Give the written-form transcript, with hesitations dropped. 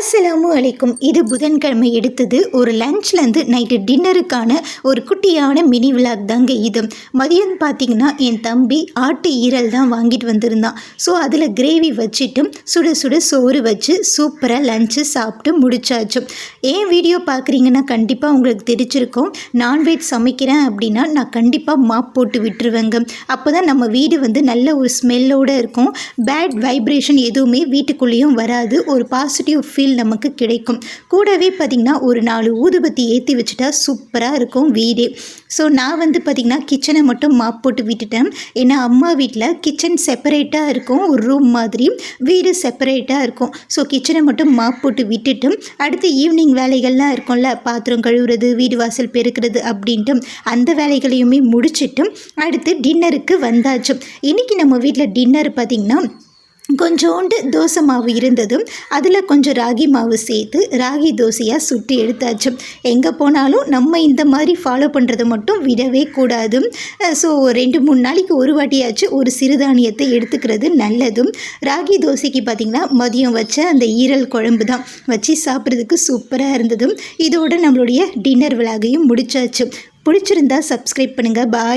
அஸ்ஸலாமு அலைக்கும். இது புதன்கிழமை எடுத்தது ஒரு லஞ்ச்லேருந்து நைட்டு டின்னருக்கான ஒரு குட்டியான மினி விளாக் தாங்க இது. மதியம் பார்த்திங்கன்னா என் தம்பி ஆட்டு ஈரல் தான் வாங்கிட்டு வந்திருந்தான். ஸோ அதில் கிரேவி வச்சுட்டு சுட சுட சோறு வச்சு சூப்பராக லஞ்சு சாப்பிட்டு முடிச்சாச்சு. ஏன் வீடியோ பார்க்குறீங்கன்னா கண்டிப்பாக உங்களுக்கு தெரிஞ்சிருக்கும். நான்வெஜ் சமைக்கிறேன் அப்படின்னா நான் கண்டிப்பாக மாப் போட்டு விட்டுருவேங்க. அப்போ தான் நம்ம வீடு நல்ல ஒரு ஸ்மெல்லோடு இருக்கும். பேட் வைப்ரேஷன் எதுவுமே வீட்டுக்குள்ளேயும் வராது. ஒரு பாசிட்டிவ் ஃபீல் நமக்கு கிடைக்கும். கூடவே பார்த்திங்கன்னா ஒரு 4 ஊதுபத்தி ஏற்றி வச்சுட்டா சூப்பராக இருக்கும் வீடே. ஸோ நான் பார்த்திங்கன்னா கிச்சனை மட்டும் மாப் போட்டு விட்டுட்டேன். ஏன்னா அம்மா வீட்டில் கிச்சன் செப்பரேட்டாக இருக்கும், ஒரு ரூம் மாதிரி, வீடு செப்பரேட்டாக இருக்கும். ஸோ கிச்சனை மட்டும் மாப் போட்டு விட்டுட்டு அடுத்து ஈவினிங் வேலைகள்லாம் இருக்கும்ல, பாத்திரம் கழுவுறது, வீடு வாசல் பெருக்கிறது அப்படின்ட்டு அந்த வேலைகளையுமே முடிச்சுட்டு அடுத்து டின்னருக்கு வந்தாச்சு. இன்றைக்கி நம்ம வீட்டில் டின்னர் பார்த்திங்கன்னா கொஞ்சோண்டு தோசை மாவு இருந்தது. அதில் கொஞ்சம் ராகி மாவு சேர்த்து ராகி தோசையாக சுட்டு எடுத்தாச்சு. எங்கே போனாலும் நம்ம இந்த மாதிரி ஃபாலோ பண்ணுறதை மட்டும் விடவே கூடாது. ஸோ 2-3 நாளைக்கு ஒரு வாட்டியாச்சு ஒரு சிறுதானியத்தை எடுத்துக்கிறது நல்லது. ராகி தோசைக்கு பார்த்திங்கன்னா மதியம் வச்ச அந்த ஈரல் குழம்பு தான் வச்சு சாப்பிட்றதுக்கு சூப்பராக இருந்தது. இதோடு நம்மளுடைய டின்னர் விலாகையும் முடிச்சாச்சு. பிடிச்சிருந்தா சப்ஸ்கிரைப் பண்ணுங்கள். பாய்.